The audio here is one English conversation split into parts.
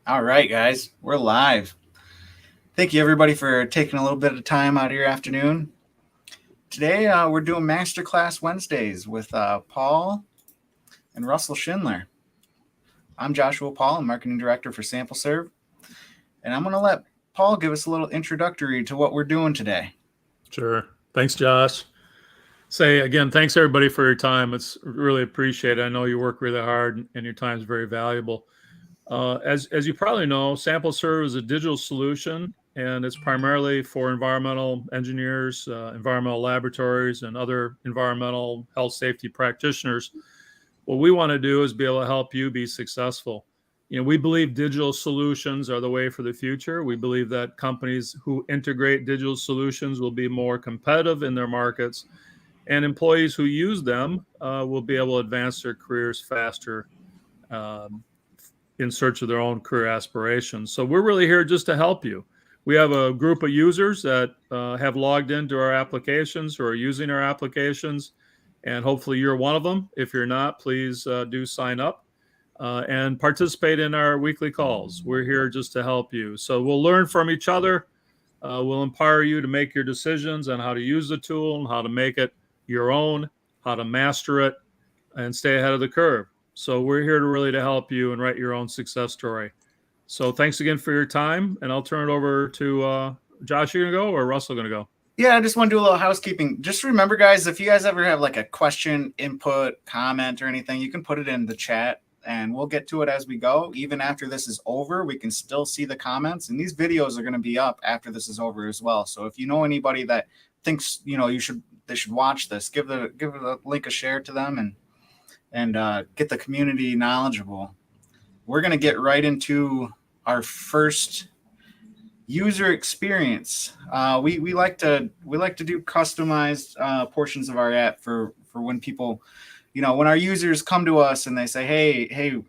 All right, guys, we're live. Thank you, everybody, for taking a little bit of time out of your afternoon. Today, we're doing Masterclass Wednesdays with Paul and Russell Schindler. I'm Joshua Paul, I'm Marketing Director for SampleServe, and I'm going to let Paul give us a little introductory to what we're doing today. Sure. Thanks, Josh. Say again, thanks everybody for your time. It's really appreciated. I know you work really hard and your time is very valuable. As you probably know, SampleServe is a digital solution, and it's primarily for environmental engineers, environmental laboratories, and other environmental health safety practitioners. What we want to do is be able to help you be successful. We believe digital solutions are the way for the future. We believe that companies who integrate digital solutions will be more competitive in their markets, and employees who use them will be able to advance their careers faster in search of their own career aspirations. So we're really here just to help you. We have a group of users that have logged into our applications or are using our applications, and hopefully you're one of them. If you're not, please do sign up and participate in our weekly calls. We're here just to help you. So we'll learn from each other. We'll empower you to make your decisions on how to use the tool and how to make it your own, how to master it, and stay ahead of the curve. So we're here to really to help you and write your own success story. So thanks again for your time, and I'll turn it over to Josh. You gonna go or Russell gonna go? Yeah, I just want to do a little housekeeping. Just remember, guys, if you guys ever have like a question, input, comment, or anything, you can put it in the chat and we'll get to it as we go. Even after this is over, we can still see the comments, and these videos are going to be up after this is over as well. So if you know anybody that thinks they should watch this, give the link a share to them and get the community knowledgeable. We're going to get right into our first user experience. We like to do customized portions of our app for when people, when our users come to us and they say, hey,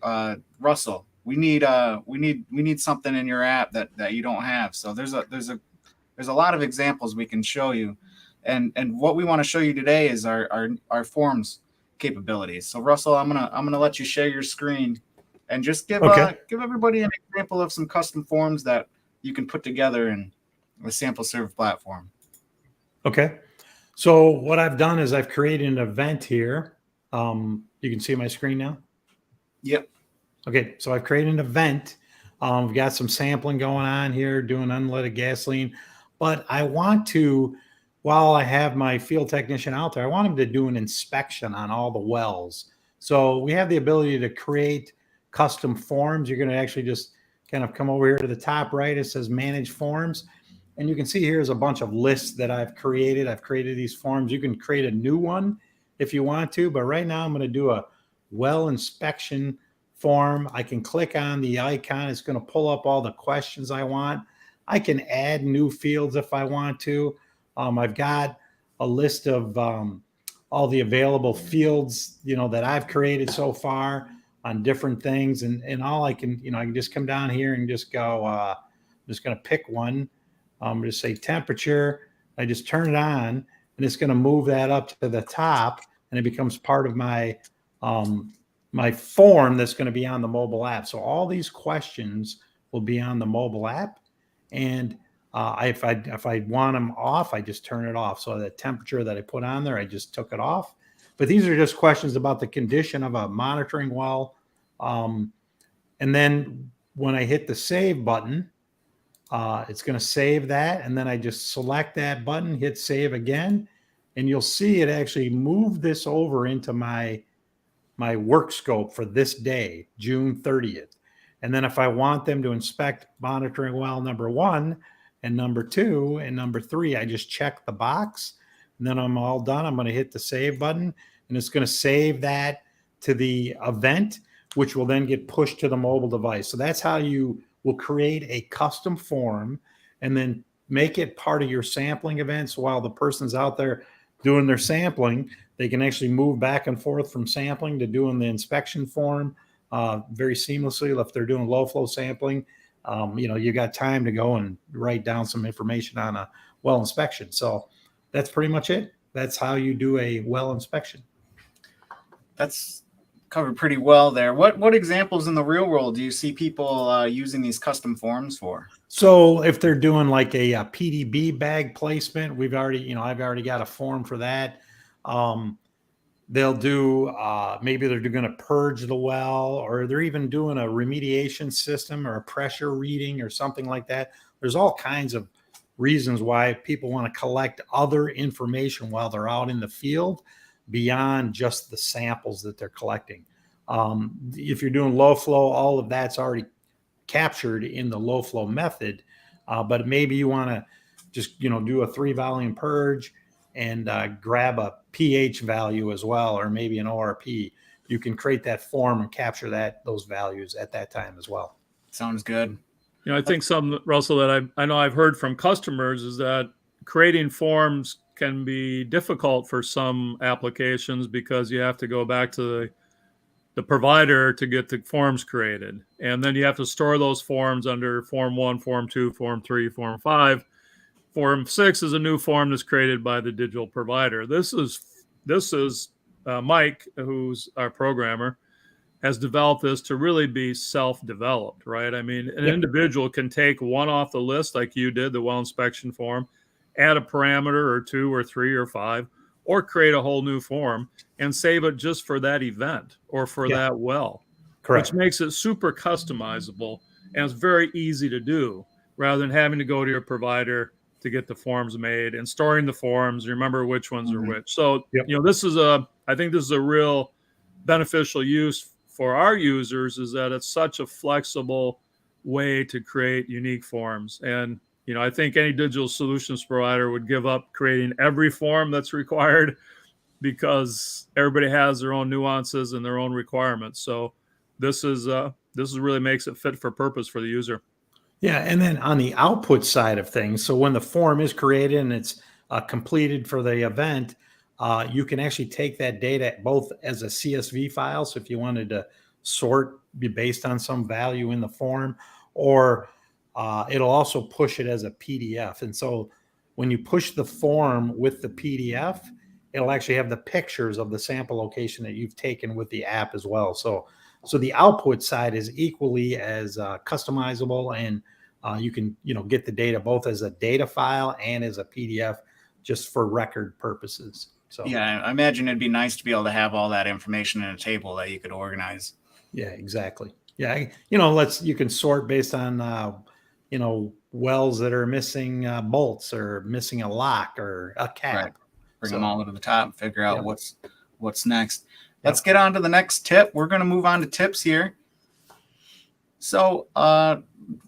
Russell, we need something in your app that you don't have. So there's a lot of examples we can show you, and what we want to show you today is our forms capabilities. So Russell, I'm gonna let you share your screen and just give everybody an example of some custom forms that you can put together in the SampleServe platform. Okay. So what I've done is I've created an event here. You can see my screen now? Yep. Okay. So I've created an event. We've got some sampling going on here, doing unleaded gasoline. But I want to, while I have my field technician out there, I want him to do an inspection on all the wells. So we have the ability to create custom forms. You're going to actually just kind of come over here to the top right. It says manage forms. And you can see here's a bunch of lists that I've created. I've created these forms. You can create a new one if you want to, but right now I'm going to do a well inspection form. I can click on the icon. It's going to pull up all the questions I want. I can add new fields if I want to. I've got a list of all the available fields, that I've created so far on different things. And all I can just come down here and just go, I'm just going to pick one. I'm going to say temperature. I just turn it on, and it's going to move that up to the top, and it becomes part of my my form that's going to be on the mobile app. So all these questions will be on the mobile app, and if I want them off, I just turn it off. So the temperature that I put on there, I just took it off. But these are just questions about the condition of a monitoring well. And then when I hit the save button, it's going to save that. And then I just select that button, hit save again. And you'll see it actually moved this over into my work scope for this day, June 30th. And then if I want them to inspect monitoring well number 1 and number 2 and number 3, I just check the box. And then I'm all done. I'm going to hit the save button, and it's going to save that to the event, which will then get pushed to the mobile device. So that's how you will create a custom form and then make it part of your sampling events. While the person's out there doing their sampling, they can actually move back and forth from sampling to doing the inspection form very seamlessly. If they're doing low flow sampling, you got time to go and write down some information on a well inspection. So that's pretty much it. That's how you do a well inspection. That's covered pretty well there. What examples in the real world do you see people using these custom forms for? So if they're doing like a PDB bag placement, I've already got a form for that. They'll do, maybe they're going to purge the well, or they're even doing a remediation system or a pressure reading or something like that. There's all kinds of reasons why people want to collect other information while they're out in the field beyond just the samples that they're collecting. If you're doing low flow, all of that's already captured in the low flow method, but maybe you want to just do a 3-volume purge and grab a pH value as well, or maybe an ORP. You can create that form and capture those values at that time as well. Sounds good. I think some, Russell, that I know I've heard from customers is that creating forms can be difficult for some applications because you have to go back to the provider to get the forms created. And then you have to store those forms under Form 1, Form 2, Form 3, Form 5. Form 6 is a new form that's created by the digital provider. This is Mike, who's our programmer, has developed this to really be self-developed, right? I mean, an individual can take one off the list like you did, the well inspection form, add a parameter or 2 or 3 or 5, or create a whole new form and save it just for that event or for that well. Correct. Which makes it super customizable, and it's very easy to do rather than having to go to your provider to get the forms made and storing the forms, remember which ones are which. So, I think this is a real beneficial use for our users, is that it's such a flexible way to create unique forms. And, I think any digital solutions provider would give up creating every form that's required, because everybody has their own nuances and their own requirements. So this really makes it fit for purpose for the user. Yeah, and then on the output side of things, so when the form is created and it's completed for the event, you can actually take that data both as a CSV file, so if you wanted to sort based on some value in the form, or it'll also push it as a PDF. And so when you push the form with the PDF, it'll actually have the pictures of the sample location that you've taken with the app as well. So the output side is equally as customizable, and you can get the data both as a data file and as a PDF, just for record purposes. So yeah, I imagine it'd be nice to be able to have all that information in a table that you could organize. Yeah, exactly. Yeah, you can sort based on wells that are missing bolts or missing a lock or a cap. Right. Bring them all to the top and figure out what's next. Let's get on to the next tip. We're going to move on to tips here. So,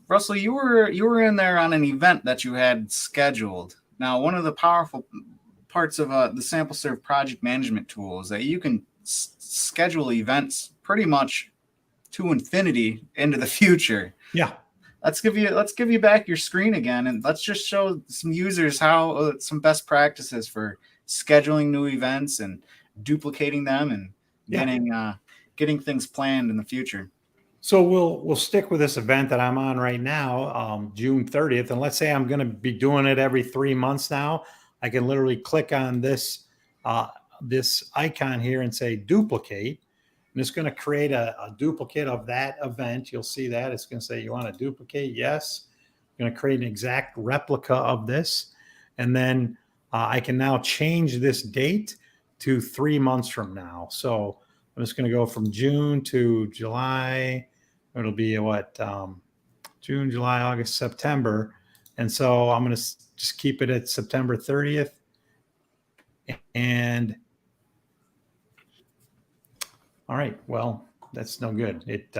Russell, you were in there on an event that you had scheduled. Now, one of the powerful parts of the SampleServe project management tool is that you can schedule events pretty much to infinity into the future. Yeah. Let's give you back your screen again, and let's just show some users how some best practices for scheduling new events and duplicating them and getting things planned in the future. So we'll stick with this event that I'm on right now, June 30th. And let's say I'm going to be doing it every 3 months now. I can literally click on this icon here and say duplicate. And it's going to create a duplicate of that event. You'll see that. It's going to say, you want to duplicate? Yes. I'm going to create an exact replica of this. And then I can now change this date to 3 months from now. So I'm just going to go from June to July. It'll be June, July, August, September. And so I'm going to just keep it at September 30th. And all right, well, that's no good. It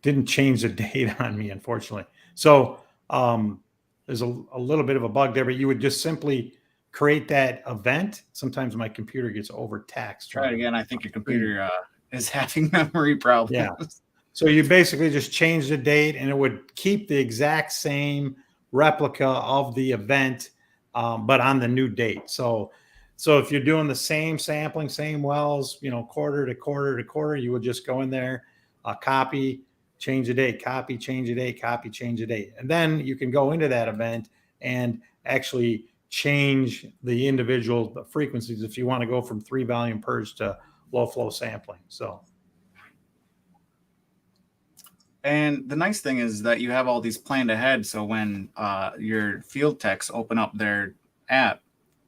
didn't change the date on me, unfortunately. So there's a little bit of a bug there, but you would just simply create that event. Sometimes my computer gets overtaxed. Try it again. I think your computer is having memory problems. Yeah. So you basically just change the date, and it would keep the exact same replica of the event, but on the new date. So if you're doing the same sampling, same wells, quarter to quarter to quarter, you would just go in there, copy, change the date, copy, change the date, copy, change the date. And then you can go into that event and actually change the individual frequencies. If you want to go from 3-volume purge to low flow sampling. So. And the nice thing is that you have all these planned ahead. So when your field techs open up their app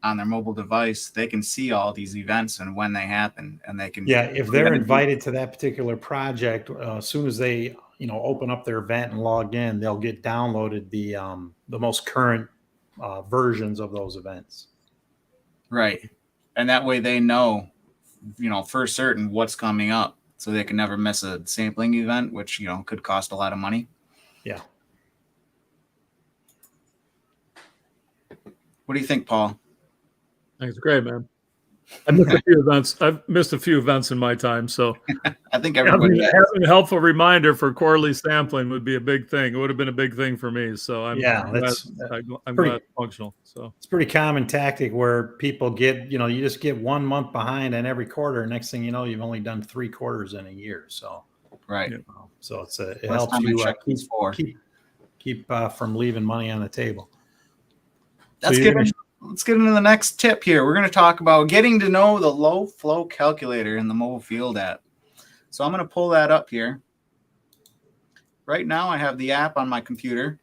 on their mobile device, they can see all these events and when they happen, and they can. Yeah, if they're invited to that particular project, as soon as they open up their event and log in, they'll get downloaded the most current versions of those events. Right, and that way they know, for certain what's coming up, so they can never miss a sampling event, which could cost a lot of money. Yeah. What do you think, Paul? I think it's great, man. I missed a few events. I've missed a few events in my time, so I think everybody having a helpful reminder for quarterly sampling would be a big thing. It would have been a big thing for me. So I'm glad it's functional. So it's a pretty common tactic where people get, you just get 1 month behind on every quarter. Next thing you know, you've only done 3 quarters in a year. So right. So it helps you keep from leaving money on the table. Let's get into the next tip here. We're going to talk about getting to know the low flow calculator in the mobile field app. So I'm going to pull that up here. Right now I have the app on my computer.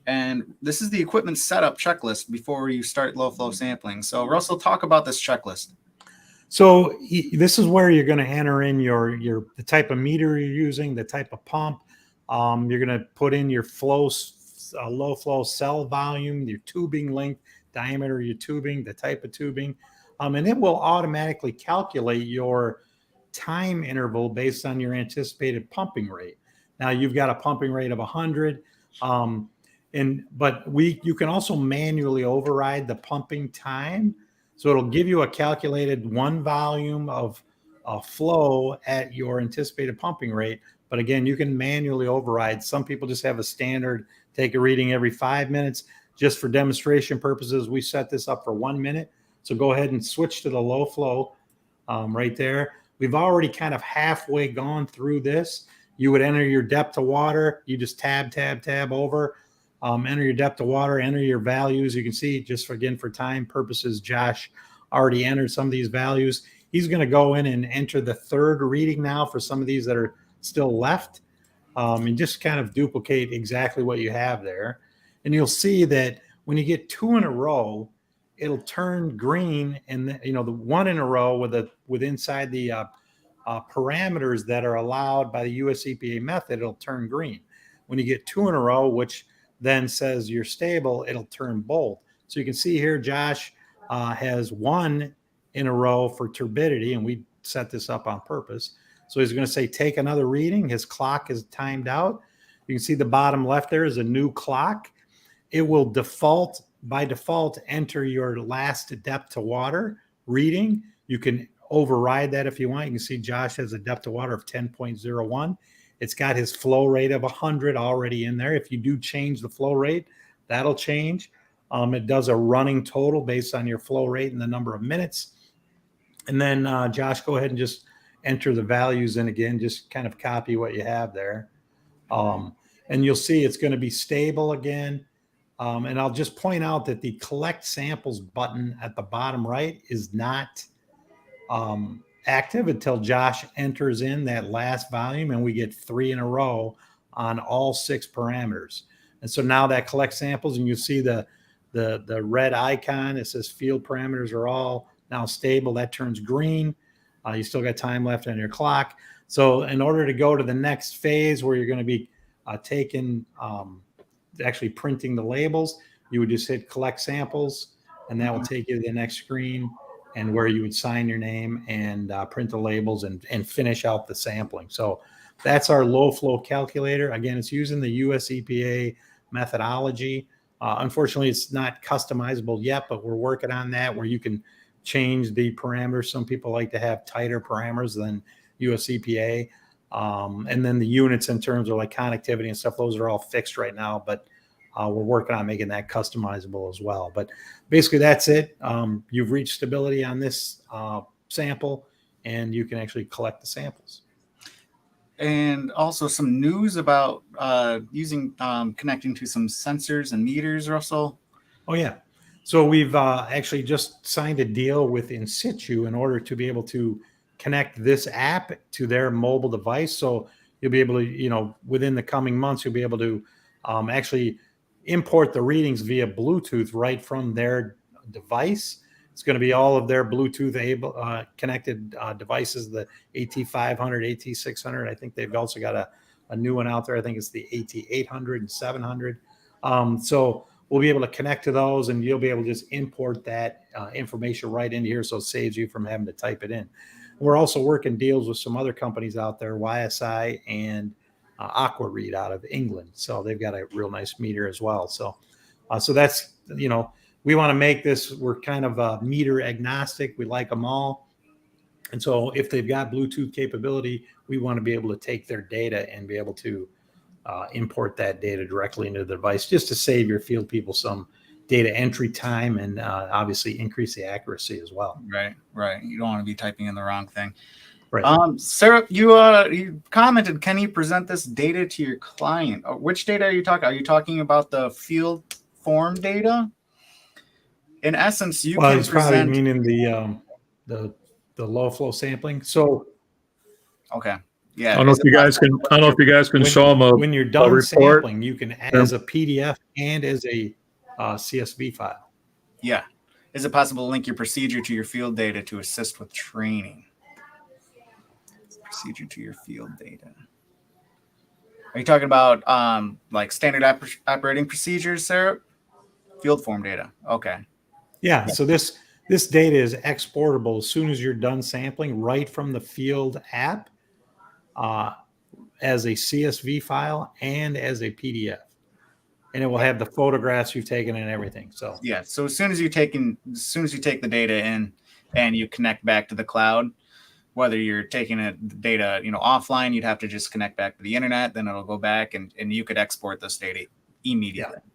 And this is the equipment setup checklist before you start low flow sampling. So Russell, talk about this checklist. So this is where you're going to enter in the type of meter you're using, the type of pump. You're going to put in your low flow cell volume, your tubing length, diameter of your tubing, the type of tubing, and it will automatically calculate your time interval based on your anticipated pumping rate. Now you've got a pumping rate of 100, but you can also manually override the pumping time, so it'll give you a calculated 1 volume of flow at your anticipated pumping rate. But again, you can manually override. Some people just have a standard, take a reading every 5 minutes. Just for demonstration purposes, we set this up for 1 minute. So go ahead and switch to the low flow right there. We've already kind of halfway gone through this. You would enter your depth of water. You just tab over, enter your depth of water, enter your values. You can see, just for time purposes, Josh already entered some of these values. He's going to go in and enter the 3rd reading now for some of these that are still left, and just kind of duplicate exactly what you have there. And you'll see that when you get 2 in a row, it'll turn green, and the 1 in a row with inside the parameters that are allowed by the US EPA method, it'll turn green. When you get 2 in a row, which then says you're stable, it'll turn bold. So you can see here, Josh has 1 in a row for turbidity, and we set this up on purpose. So he's going to say, take another reading. His clock is timed out. You can see the bottom left there is a new clock. It will by default, enter your last depth to water reading. You can override that if you want. You can see Josh has a depth to water of 10.01. It's got his flow rate of 100 already in there. If you do change the flow rate, that'll change. It does a running total based on your flow rate and the number of minutes. And then Josh, go ahead and just enter the values in again, just kind of copy what you have there. And you'll see it's going to be stable again. And I'll just point out that the collect samples button at the bottom right is not active until Josh enters in that last volume, and we get 3 in a row on all 6 parameters. And so now that collect samples, and you see the red icon, it says field parameters are all now stable. That turns green. You still got time left on your clock. So in order to go to the next phase where you're going to be actually printing the labels, you would just hit collect samples, and that will take you to the next screen, and where you would sign your name and print the labels and finish out the sampling. So that's our low flow calculator. Again, it's using the US EPA methodology. Unfortunately, it's not customizable yet, but we're working on that, where you can change the parameters. Some people like to have tighter parameters than US EPA. And then the units in terms of like connectivity and stuff, those are all fixed right now, but we're working on making that customizable as well. But basically that's it. You've reached stability on this sample, and you can actually collect the samples. And also some news about using connecting to some sensors and meters, Russell. Oh yeah. So we've actually just signed a deal with In Situ in order to be able to connect this app to their mobile device. So you'll be able to, within the coming months, you'll be able to actually import the readings via Bluetooth right from their device. It's going to be all of their Bluetooth connected devices, the AT500, AT600. I think they've also got a new one out there. I think it's the AT800 and 700. So we'll be able to connect to those, and you'll be able to just import that information right into here, so it saves you from having to type it in. We're also working deals with some other companies out there, YSI and AquaRead out of England. So they've got a real nice meter as well. So that's, we want to make this, we're kind of meter agnostic. We like them all. And so if they've got Bluetooth capability, we want to be able to take their data and be able to import that data directly into the device, just to save your field people some data entry time and obviously increase the accuracy as well. Right. You don't want to be typing in the wrong thing. Right. Sarah, you commented, can you present this data to your client? Which data are you talking? Are you talking about the field form data? In essence, you can he's present. Probably meaning the low flow sampling. So okay, yeah. I don't know if you guys can show them when you're done report. sampling, you can add as a PDF and as a CSV file. Yeah. Is it possible to link your procedure to your field data to assist with training? Procedure to your field data. Are you talking about like standard operating procedures, Sarah? Field form data. Okay. Yeah. So this data is exportable as soon as you're done sampling, right from the field app, as a CSV file and as a PDF. And it will have the photographs you've taken and everything. So yeah. So as soon as you take the data in and you connect back to the cloud, whether you're taking the data, offline, you'd have to just connect back to the internet, then it'll go back and you could export this data immediately. Yeah.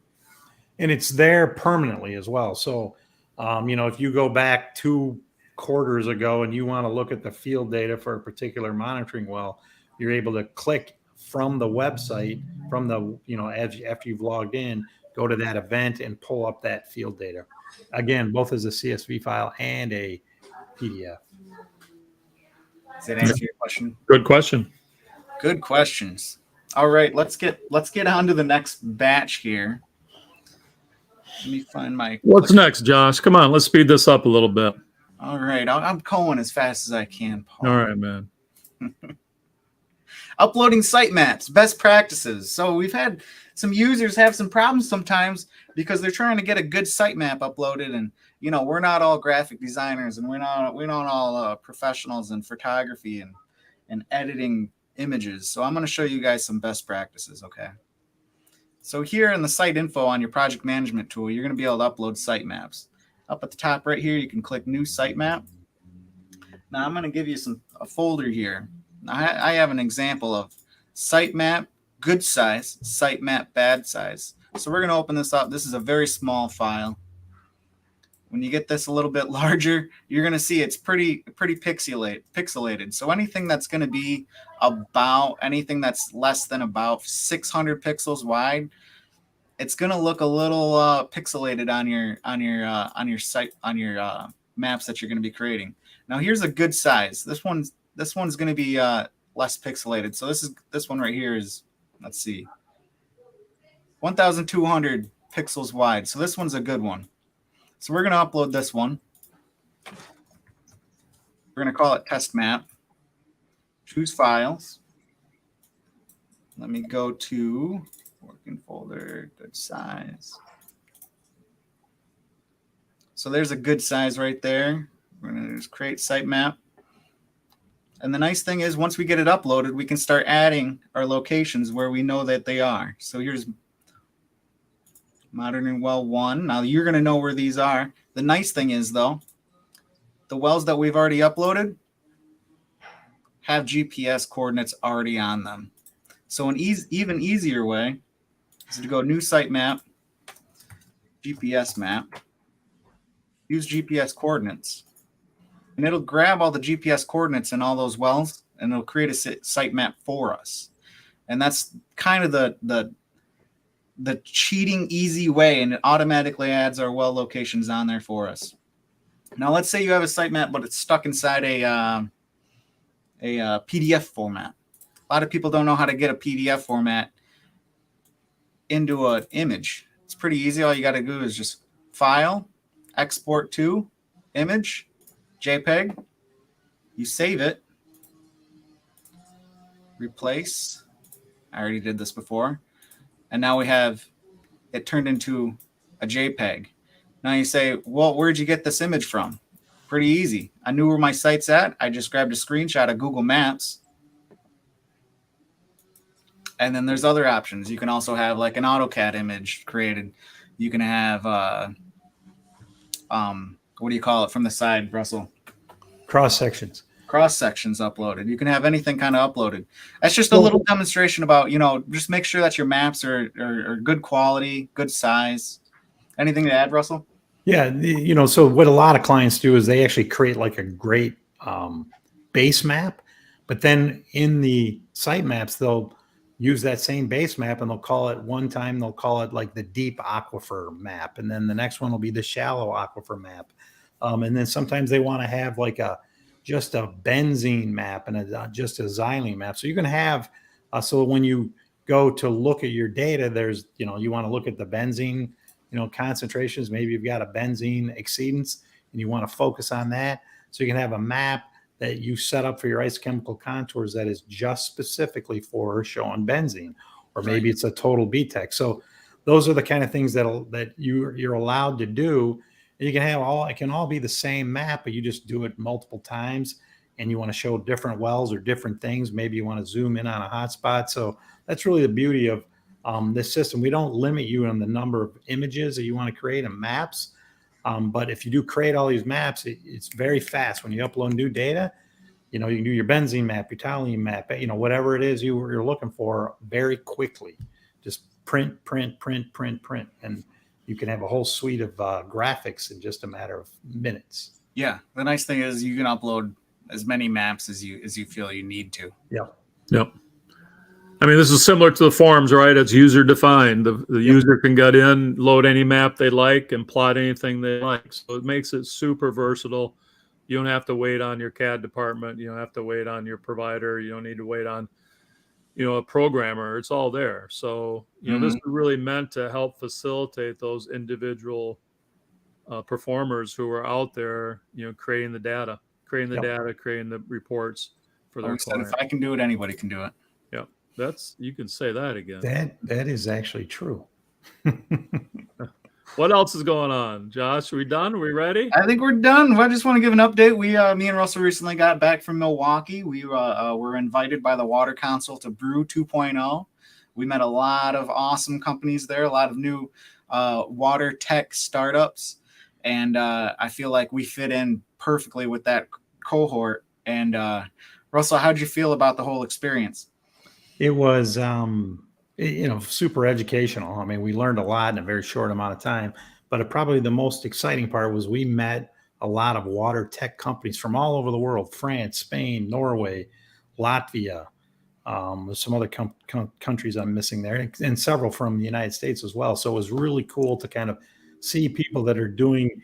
And it's there permanently as well. So, if you go back 2 quarters ago and you want to look at the field data for a particular monitoring well, you're able to click from the website, from the, after you've logged in, go to that event and pull up that field data. Again, both as a CSV file and a PDF. Does that answer your question? Good question. Good questions. All right, let's get on to the next batch here. Let me find my. What's next, Josh? Come on, let's speed this up a little bit. All right, I'm going as fast as I can, Paul. All right, man. Uploading sitemaps, best practices. So we've had some users have some problems sometimes because they're trying to get a good sitemap uploaded, and we're not all graphic designers, and we're not all professionals in photography and editing images. So I'm going to show you guys some best practices. Okay. So here in the site info on your project management tool, you're going to be able to upload sitemaps. Up at the top right here, you can click New Sitemap. Now I'm going to give you a folder here. I have an example of sitemap, good size, sitemap, bad size. So we're going to open this up. This is a very small file. When you get this a little bit larger, you're going to see it's pretty pixelated. So anything that's going to be anything that's less than about 600 pixels wide, it's going to look a little pixelated on your site, on your maps that you're going to be creating. Now here's a good size. This one's going to be less pixelated. So this one right here is, let's see, 1,200 pixels wide. So this one's a good one. So we're going to upload this one. We're going to call it test map. Choose files. Let me go to working folder, good size. So there's a good size right there. We're going to just create sitemap. And the nice thing is, once we get it uploaded, we can start adding our locations where we know that they are. So here's Modern Well 1. Now you're going to know where these are. The nice thing is, though, the wells that we've already uploaded have GPS coordinates already on them. So an even easier way is to go New Sitemap, GPS map, use GPS coordinates. And it'll grab all the GPS coordinates in all those wells, and it'll create a sitemap for us. And that's kind of the the cheating easy way, and it automatically adds our well locations on there for us. Now, let's say you have a sitemap, but it's stuck inside a PDF format. A lot of people don't know how to get a PDF format into an image. It's pretty easy. All you got to do is just File, Export to, Image, JPEG. You save it, replace. I already did this before. And now we have it turned into a JPEG. Now you say, well, where'd you get this image from? Pretty easy. I knew where my site's at. I just grabbed a screenshot of Google Maps. And then there's other options. You can also have like an AutoCAD image created. You can have, what do you call it from the side, Russell? Cross sections. Cross sections uploaded. You can have anything kind of uploaded. That's just a little demonstration about, just make sure that your maps are good quality, good size. Anything to add, Russell? Yeah. So what a lot of clients do is they actually create like a great base map, but then in the sitemaps, they'll use that same base map and they'll call it one time, they'll call it like the deep aquifer map. And then the next one will be the shallow aquifer map. And then sometimes they want to have like just a benzene map and just a xylene map. So you can have, so when you go to look at your data, there's, you want to look at the benzene, concentrations. Maybe you've got a benzene exceedance and you want to focus on that. So you can have a map that you set up for your ice chemical contours that is just specifically for showing benzene, or maybe it's a total BTEC. So those are the kind of things that you're allowed to do. And you can have it can all be the same map, but you just do it multiple times and you want to show different wells or different things. Maybe you want to zoom in on a hotspot. So that's really the beauty of this system. We don't limit you on the number of images that you want to create and maps. But if you do create all these maps, it's very fast. When you upload new data, you can do your benzene map, your toluene map, whatever it is you're looking for very quickly. Just print. And you can have a whole suite of graphics in just a matter of minutes. Yeah. The nice thing is you can upload as many maps as you feel you need to. Yep. I mean, this is similar to the forums, right? It's user defined. The user can get in, load any map they like, and plot anything they like. So it makes it super versatile. You don't have to wait on your CAD department. You don't have to wait on your provider. You don't need to wait on, a programmer. It's all there. So, this is really meant to help facilitate those individual performers who are out there, creating the data, creating the reports for their clients. If I can do it, anybody can do it. Yeah. You can say that again. That is actually true. What else is going on, Josh? Are we done? Are we ready? I think we're done. I just want to give an update. Me and Russell recently got back from Milwaukee. We were invited by the Water Council to Brew 2.0. We met a lot of awesome companies there, a lot of new water tech startups. And I feel like we fit in perfectly with that cohort. And Russell, how'd you feel about the whole experience? It was, super educational. I mean, we learned a lot in a very short amount of time, but probably the most exciting part was we met a lot of water tech companies from all over the world: France, Spain, Norway, Latvia. There's some other countries I'm missing there, and several from the United States as well. So it was really cool to kind of see people that are doing,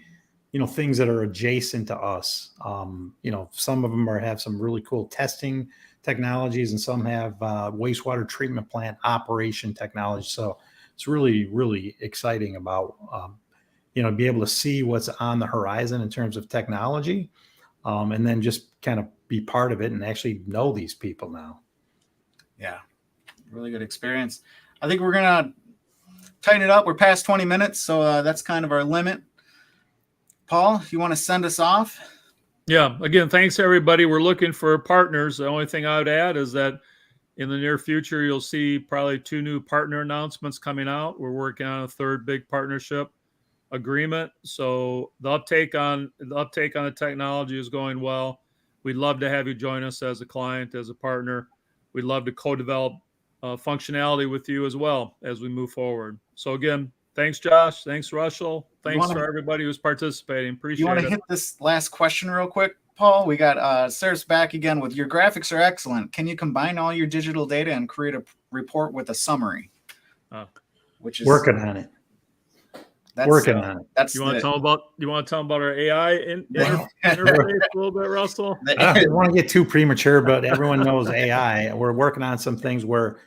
things that are adjacent to us. Some of them have some really cool testing technologies, and some have wastewater treatment plant operation technology. So it's really, really exciting about, be able to see what's on the horizon in terms of technology, and then just kind of be part of it and actually know these people now. Yeah, really good experience. I think we're going to tighten it up. We're past 20 minutes, so that's kind of our limit. Paul, you want to send us off? Yeah. Again, thanks everybody. We're looking for partners. The only thing I would add is that in the near future, you'll see probably 2 new partner announcements coming out. We're working on a 3rd big partnership agreement. So the uptake on the technology is going well. We'd love to have you join us as a client, as a partner. We'd love to co-develop functionality with you as well as we move forward. So again, thanks, Josh. Thanks, Russell. Thanks for everybody who's participating. Appreciate it. You want to hit this last question real quick, Paul? We got Sarah's back again with, your graphics are excellent. Can you combine all your digital data and create a report with a summary? which is Working on it. Working on it. That's You want to tell them about our AI Well, interface a little bit, Russell? I don't want to get too premature, but everyone knows AI. We're working on some things where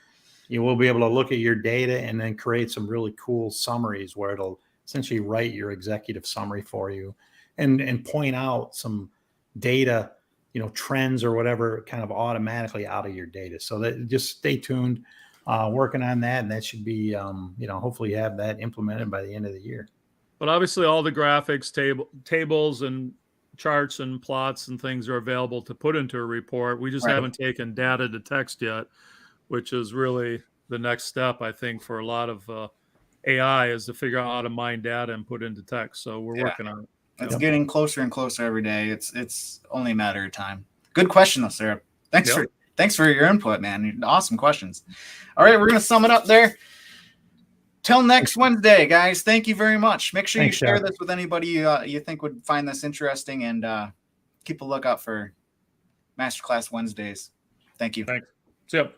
you will be able to look at your data and then create some really cool summaries where it'll essentially write your executive summary for you and point out some data, trends or whatever kind of automatically out of your data. So that just stay tuned, working on that. And that should be, hopefully have that implemented by the end of the year. But obviously all the graphics, tables and charts and plots and things are available to put into a report. We just Right. haven't taken data to text yet, which is really the next step, I think, for a lot of AI is to figure out how to mine data and put into text. So we're working on it. It's getting closer and closer every day. It's only a matter of time. Good question, though, Sarah. Thanks for your input, man. Awesome questions. All right, we're gonna sum it up there. Till next Wednesday, guys. Thank you very much. Make sure you share this with anybody you think would find this interesting, and keep a lookout for Masterclass Wednesdays. Thank you. Thanks. See ya.